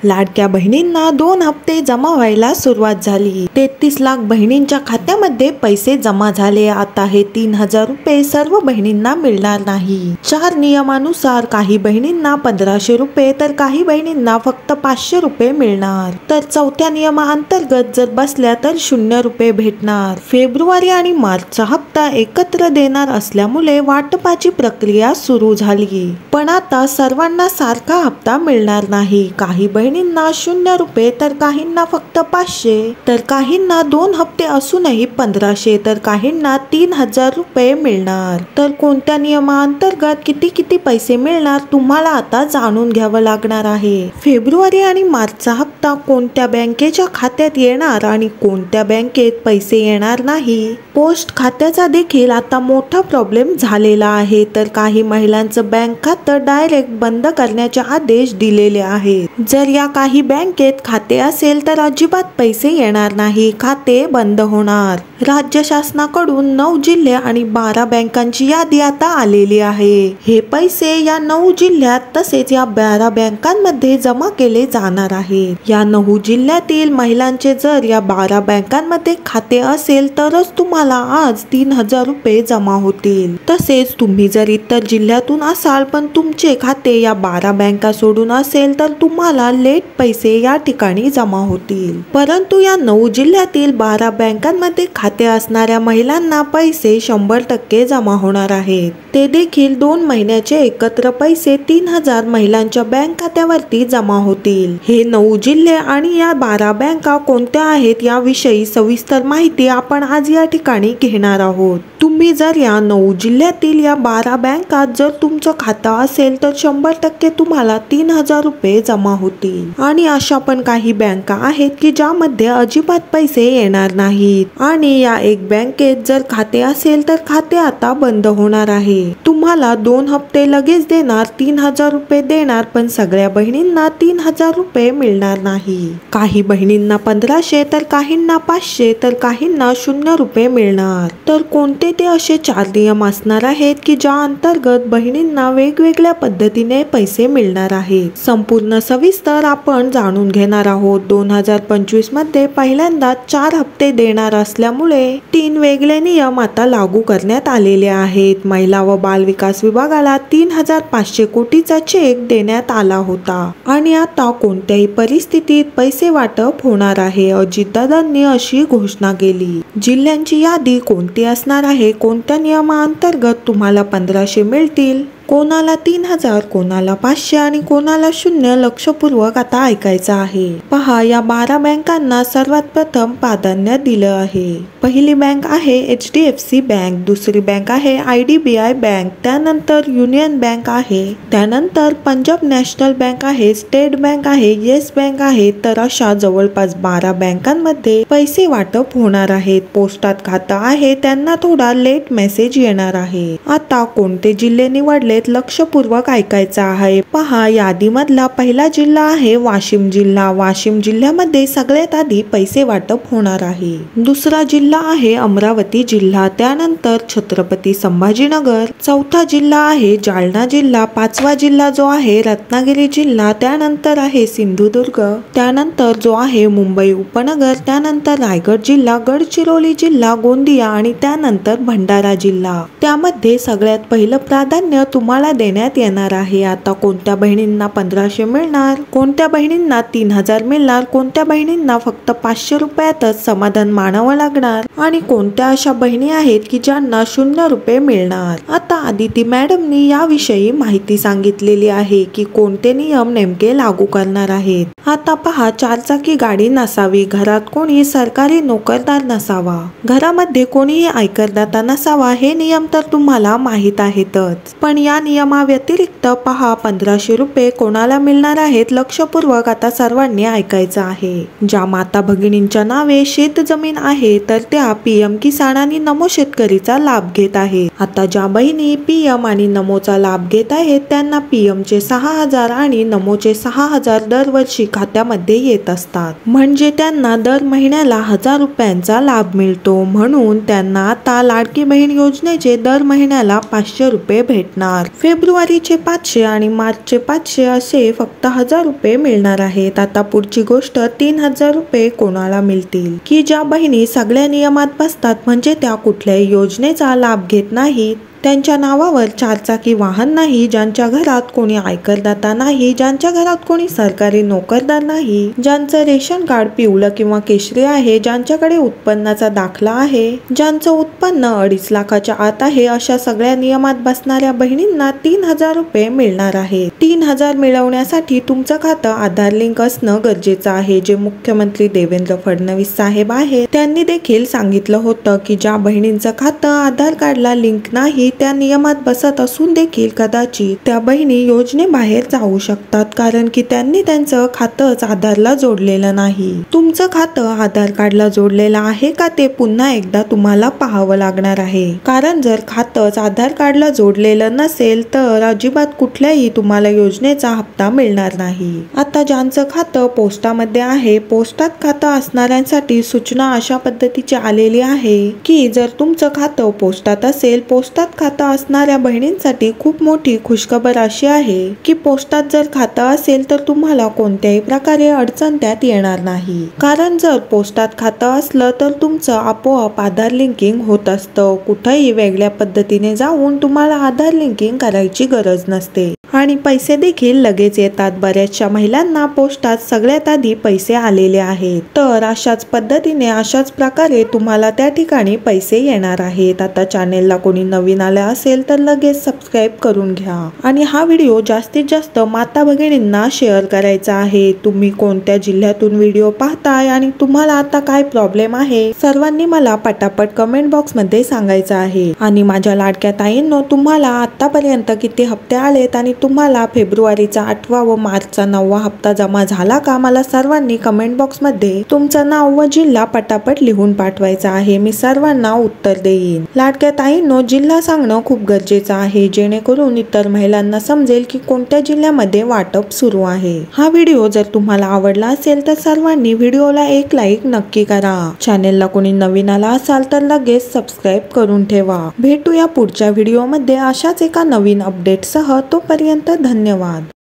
लाडक्या बहिणींना 2 हप्ते जमा व्हायला सुरुवात झाली। 33 लाख बहिणींच्या खात्यामध्ये पैसे जमा झाले। आता हे 3000 रुपये सर्व बहिणींना मिळणार नाही। 4 नियमानुसार काही बहिणींना 1500 रुपये तर काही बहिणींना फक्त 500 रुपये मिळणार। तर चौथ्या नियमाअंतर्गत जर बसल्या तर 0 रुपये भेटणार। फेब्रुवारी आणि मार्चचा हप्ता एकत्र देणार असल्यामुळे वाटपाची प्रक्रिया सुरू झाली। पण आता सर्वांना सारखा हप्ता मिळणार नाही। काही बहिणींना 0 रुपये तर काहींना फक्त 500, तर काहींना 2 हप्ते असूनही 1500 तर काहींना 3000 रुपये मिळणार। तर कोणत्या नियमाअंतर्गत किती पैसे मिळणार तुम्हाला आता जाणून घ्यावं लागणार आहे। फेब्रुवारी आणि मार्चचा हप्ता कोणत्या बँकेच्या खात्यात येणार आणि कोणत्या बँकेत पैसे येणार नाही। पोस्ट खात्याचा देखील आता मोठा प्रॉब्लेम झालेला आहे। तर काही महिलांचं बँक खातं डायरेक्ट बंद करण्याचे आदेश दिलेले आहेत। जर या काही बँकेत खाते असेल तर अजिबात पैसे येणार नाही, खाते बंद होणार। राज्य शासनाकडून 9 जिल्हे आणि 12 बँकांची यादी आता आलेली आहे। हे पैसे या 9 जिल्ह्यात तसेच या 12 बँकांमध्ये जमा केले जाणार आहेत। या 9 जिल्ह्यातील महिलांचे जर या 12 बँकांमध्ये खाते असेल तरच तुम्हाला आज 3000 रुपये जमा होतील। तसेच तुम्ही जर इतर जिल्ह्यातून असाल पण तुमचे खाते या 12 बँका सोडून असेल तर तुम्हाला लेट पैसे या ठिकाणी जमा होतील। परंतु या 9 जिल्ह्यातील 12 बँकांमध्ये खाते असणाऱ्या महिलांना पैसे 100% जमा होणार आहेत। ते देखील 2 महिन्याचे एकत्र पैसे 3000 महिलांच्या बँक खात्यावरती जमा होतील। हे 9 जिल्हे आणि या 12 बँका कोणत्या आहेत याविषयी सविस्तर माहिती आपण आज या ठिकाणी घेणार आहोत। तुम्ही जर या 9 जिल्ह्यातील या 12 बँकात जर तुमचं खातं असेल तर 100% तुम्हाला 3000 रुपये जमा होतील। आणि अशा पण काही बँका आहेत की ज्यामध्ये अजिबात पैसे येणार नाहीत। आणि या एक बँकेत जर खाते असेल तर खाते आता बंद होणार आहे। तुम्हाला 2 हप्ते लगेच देणार, 3000 रुपये देणार, पण सगळ्या बहिणींना 3000 रुपये मिळणार नाही। काही बहिणींना 1500 तर काहींना 500 तर काहींना 0 रुपये मिळणार। तर कोणते ते असे 4 नियम असणार आहेत की ज्या अंतर्गत बहिणींना वेगवेगळ्या पद्धतीने पैसे मिळणार आहेत। संपूर्ण सविस्तर आपण जाणून घेणार आहोत। 2025 मध्ये पहिल्यांदा 4 हप्ते देणार असल्यामुळे 3 वेगळे नियम आता लागू करण्यात आलेले आहेत। महिला व बाल विकास विभागाला 3500 कोटीचा चेक देण्यात आला होता आणि आता कोणत्याही परिस्थितीत पैसे वाटप होणार आहे, अजितदादांनी अशी घोषणा केली। जिल्ह्यांची यादी कोणती असणार आहे, कोणत्या नियमाअंतर्गत तुम्हाला 1500 मिळतील, कोणाला 3000, कोणाला 500 आणि कोणाला 0 लक्षपूर्वक आता ऐकायचं आहे। पहा, या 12 बँकांना सर्वात प्रथम प्राधान्य दिलं आहे। पहिली बँक आहे HDFC बँक, दुसरी बँक आहे IDBI बँक, त्यानंतर युनियन बँक आहे, त्यानंतर पंजाब नॅशनल बँक आहे, स्टेट बँक आहे, येस बँक आहे। तर अशा जवळपास 12 बँकांमध्ये पैसे वाटप होणार आहेत। पोस्टात खातं आहे त्यांना थोडा लेट मेसेज येणार आहे। आता कोणते जिल्हे निवडले लक्षपूर्वक ऐकायचा आहे। पहा, यादीमधला पहिला जिल्हा आहे वाशिम जिल्हा। वाशिम जिल्ह्यामध्ये सगळ्यात आधी पैसे वाटप होणार आहे। दुसरा जिल्हा आहे अमरावती जिल्हा, त्यानंतर छत्रपती संभाजीनगर, चौथा जिल्हा आहे जालना जिल्हा, 5वा जिल्हा जो आहे रत्नागिरी जिल्हा, त्यानंतर आहे सिंधुदुर्ग, त्यानंतर जो आहे मुंबई उपनगर, त्यानंतर रायगड जिल्हा, गडचिरोली जिल्हा, गोंदिया आणि त्यानंतर भंडारा जिल्हा। त्यामध्ये सगळ्यात पहिलं प्राधान्य तुम्हाला देण्यात येणार आहे। आता कोणत्या बहिणींना 1500 मिळणार, कोणत्या बहिणींना 3000 मिळणार, कोणत्या बहिणींना फक्त 500 रुपयातच समाधान मानावं लागणार आणि कोणत्या अशा बहिणी आहेत की ज्यांना 0 रुपये मिळणार। आता आदिती मॅडमनी याविषयी माहिती सांगितलेली आहे की कोणते नियम नेमके लागू करणार आहेत। आता पहा, 4 चाकी गाडी नसावी, घरात कोणी सरकारी नोकरदार नसावा, घरामध्ये कोणीही आयकरदाता नसावा, हे नियम तर तुम्हाला माहित आहेतच। पण या नियमाव्यतिरिक्त पहा, 1500 रुपये कोणाला मिळणार आहेत लक्षपूर्वक आता सर्वांनी ऐकायचं आहे। ज्या माता भगिनींच्या नावे शेत जमीन आहे तर त्या PM किसान आणि नमो शेतकरीचा लाभ घेत आहेत। आता ज्या बहिणी PM आणि नमोचा लाभ घेत आहेत त्यांना PM चे 6000 आणि नमोचे 6000 दरवर्षी खात्यामध्ये येत असतात, म्हणजे त्यांना दर महिन्याला 1000 रुपयांचा लाभ मिळतो। म्हणून त्यांना आता लाडकी बहीण योजनेचे दर महिन्याला 500 रुपये भेटणार। फेब्रुवारीचे 500 आणि मार्चचे 500 असे फक्त 1000 रुपये मिळणार आहेत. आता पुढची गोष्ट 3000 रुपये कोणाला मिळतील, की ज्या बहिणी सगळ्या नियमात बसतात, म्हणजे त्या कुठल्याही योजनेचा लाभ घेत नाहीत, त्यांच्या नावावर 4 चाकी वाहन नाही, ज्यांच्या घरात कोणी आयकरदाता नाही, ज्यांच्या घरात कोणी सरकारी नोकरदार नाही, ज्यांचं रेशन कार्ड पिवळं किंवा केशरी आहे, ज्यांच्याकडे उत्पन्नाचा दाखला आहे, ज्यांचं उत्पन्न 2.5 लाखाच्या आत आहे, अशा सगळ्या नियमात बसणाऱ्या बहिणींना 3000 रुपये मिळणार आहे. 3000 मिळवण्यासाठी तुमचं खातं आधार लिंक असणं गरजेचं आहे. जे मुख्यमंत्री देवेंद्र फडणवीस साहेब आहेत, त्यांनी देखील सांगितलं होतं की ज्या बहिणींचं खातं आधार कार्डला लिंक नाही, त्या नियमात बसत असून देखील कदाचित त्या बहिणी योजनेबाहेर जाऊ शकतात, कारण की त्यांनी त्यांचं खातंच आधारला जोडलेलं नाही. तुमचं खातं आधार कार्डला जोडलेलं आहे का ते पुन्हा एकदा तुम्हाला पाहावं लागणार आहे, कारण जर खातंच आधार कार्डला जोडलेलं नसेल तर अजिबात कुठल्याही तुम्हाला योजनेचा हप्ता मिळणार नाही. आता ज्यांचं खातं पोस्टामध्ये आहे, पोस्टात खातं असणाऱ्यांसाठी सूचना अशा पद्धतीची आलेली आहे की जर तुमचं खातं पोस्टात असेल, पोस्टात खातं असणाऱ्या बहिणींसाठी खूप मोठी खुशखबर अशी आहे की पोस्टात जर खातं असेल तर तुम्हाला कोणत्याही प्रकारे अडचण त्यात येणार नाही, कारण जर पोस्टात खातं असलं तर तुमचं आपोआप आधार लिंकिंग होत असतं. कुठेही वेगळ्या पद्धतीने जाऊन तुम्हाला आधार लिंकिंग करायची गरज नसते आणि पैसे देखील लगेच येतात. बऱ्याचशा महिलांना पोस्टात सगळ्यात आधी पैसे आलेले आहेत, तर अशाच पद्धतीने अशाच प्रकारे तुम्हाला त्या ठिकाणी पैसे येणार आहेत. आता चॅनेलला कोणी नवीन आले असेल तर लगेच सबस्क्राईब करून घ्या आणि हा व्हिडिओ जास्तीत जास्त माता भगिनींना शेअर करायचा आहे. तुम्ही कोणत्या जिल्ह्यातून व्हिडिओ पाहताय आणि तुम्हाला आता काय प्रॉब्लेम आहे, सर्वांनी मला पटापट कमेंट बॉक्स मध्ये सांगायचं आहे. आणि माझ्या लाडक्या ताईंनो, तुम्हाला आतापर्यंत किती हप्ते आलेत आणि तुम्हाला फेब्रुवारीचा 8वा व मार्चचा 9वा हप्ता जमा झाला का, मला सर्वांनी कमेंट बॉक्स मध्ये तुमचं नाव व जिल्हा पटापट लिहून पाठवायचा आहे. मी सर्वांना उत्तर देईन. लाडक्या ताईंनो, जिल्हा सांगणं खूप गरजेचं आहे, जेणेकरून इतर महिलांना समजेल की कोणत्या जिल्ह्यामध्ये वाटप सुरू आहे. हा व्हिडिओ जर तुम्हाला आवडला असेल तर सर्वांनी व्हिडिओला एक लाईक नक्की करा. चॅनेलला कोणी नवीन आला असाल तर लगेच सबस्क्राईब करून ठेवा. भेटूया पुढच्या व्हिडिओमध्ये अशाच एका नवीन अपडेटसह. तोपर्यंत धन्यवाद.